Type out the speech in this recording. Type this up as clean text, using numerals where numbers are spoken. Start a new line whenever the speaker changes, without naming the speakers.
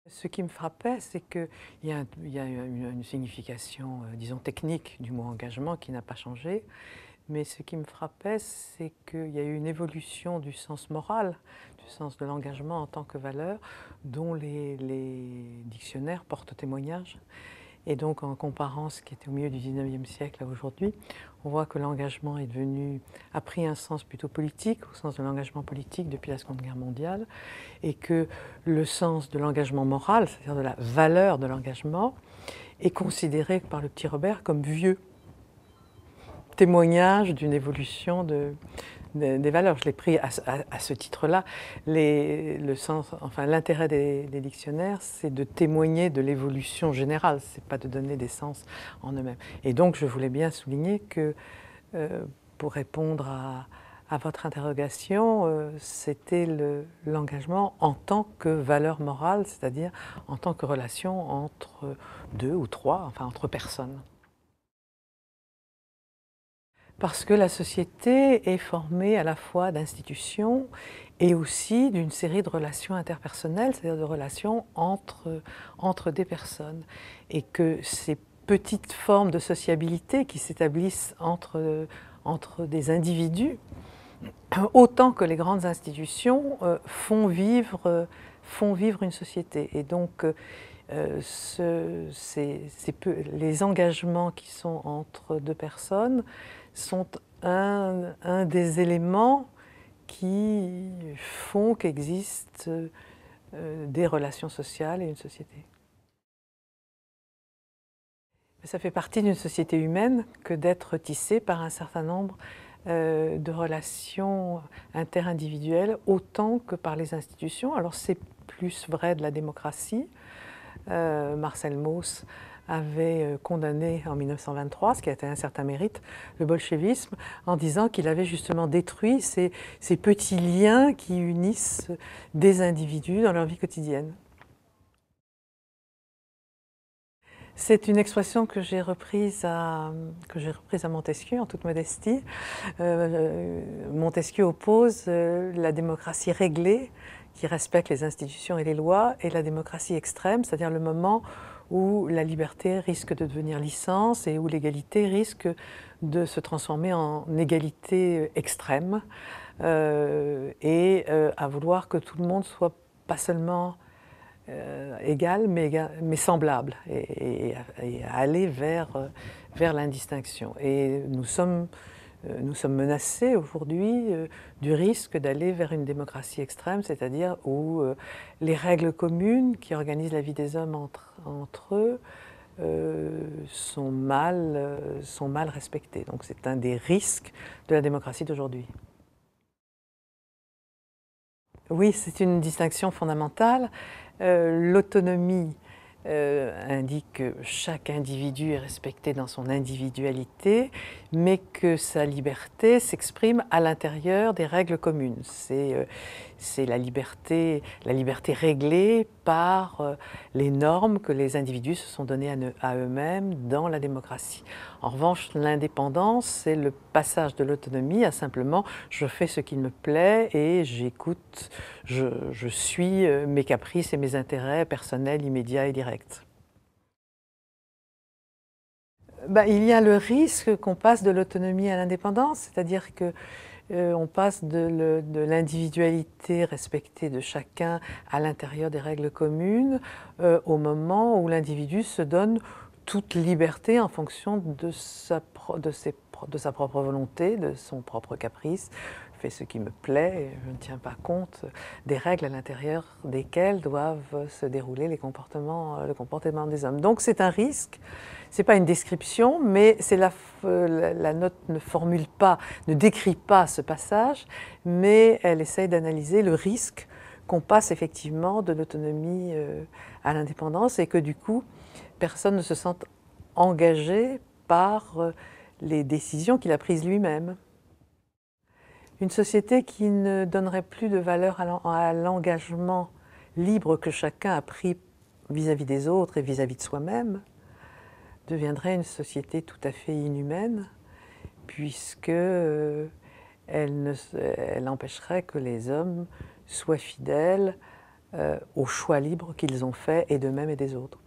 Ce qui me frappait, c'est qu'il y a une signification, disons, technique du mot engagement qui n'a pas changé. Mais ce qui me frappait, c'est qu'il y a eu une évolution du sens moral, du sens de l'engagement en tant que valeur, dont les dictionnaires portent témoignage. Et donc, en comparant ce qui était au milieu du XIXe siècle à aujourd'hui, on voit que l'engagement a pris un sens plutôt politique, au sens de l'engagement politique depuis la Seconde Guerre mondiale, et que le sens de l'engagement moral, c'est-à-dire de la valeur de l'engagement, est considéré par le petit Robert comme vieux, témoignage d'une évolution des valeurs. Je l'ai pris à ce titre-là. L'intérêt des dictionnaires, c'est de témoigner de l'évolution générale, c'est pas de donner des sens en eux-mêmes. Et donc, je voulais bien souligner que, pour répondre à votre interrogation, c'était l'engagement en tant que valeur morale, c'est-à-dire en tant que relation entre deux ou trois, enfin entre personnes. Parce que la société est formée à la fois d'institutions et aussi d'une série de relations interpersonnelles, c'est-à-dire de relations entre des personnes. Et que ces petites formes de sociabilité qui s'établissent entre des individus, autant que les grandes institutions, font vivre une société. Et donc, les engagements qui sont entre deux personnes sont un des éléments qui font qu'existent des relations sociales et une société. Ça fait partie d'une société humaine que d'être tissée par un certain nombre de relations interindividuelles autant que par les institutions. Alors c'est plus vrai de la démocratie. Marcel Mauss avait condamné en 1923, ce qui a été un certain mérite, le bolchevisme, en disant qu'il avait justement détruit ces petits liens qui unissent des individus dans leur vie quotidienne. C'est une expression que j'ai reprise à Montesquieu, en toute modestie. Montesquieu oppose la démocratie réglée, qui respecte les institutions et les lois, et la démocratie extrême, c'est-à-dire le moment où la liberté risque de devenir licence et où l'égalité risque de se transformer en égalité extrême, à vouloir que tout le monde soit pas seulement égal, mais semblable, et à aller vers l'indistinction. Et nous sommes menacés aujourd'hui du risque d'aller vers une démocratie extrême, c'est-à-dire où les règles communes qui organisent la vie des hommes entre eux sont mal respectées. Donc c'est un des risques de la démocratie d'aujourd'hui. Oui, c'est une distinction fondamentale. L'autonomie indique que chaque individu est respecté dans son individualité, mais que sa liberté s'exprime à l'intérieur des règles communes. C'est la liberté réglée par les normes que les individus se sont données à eux-mêmes dans la démocratie. En revanche, l'indépendance, c'est le passage de l'autonomie à simplement je fais ce qui me plaît et j'écoute, je suis mes caprices et mes intérêts personnels, immédiats et directs. Il y a le risque qu'on passe de l'autonomie à l'indépendance, c'est-à-dire que on passe de l'individualité respectée de chacun à l'intérieur des règles communes au moment où l'individu se donne toute liberté en fonction de sa propre volonté, de son propre caprice. Je fais ce qui me plaît, et je ne tiens pas compte des règles à l'intérieur desquelles doivent se dérouler le comportement des hommes. Donc c'est un risque. Ce n'est pas une description, mais la note ne décrit pas ce passage, mais elle essaye d'analyser le risque qu'on passe effectivement de l'autonomie à l'indépendance et que du coup, personne ne se sente engagé par les décisions qu'il a prises lui-même. Une société qui ne donnerait plus de valeur à l'engagement libre que chacun a pris vis-à-vis des autres et vis-à-vis de soi-même deviendrait une société tout à fait inhumaine, puisque elle empêcherait que les hommes soient fidèles au choix libre qu'ils ont fait et d'eux-mêmes et des autres.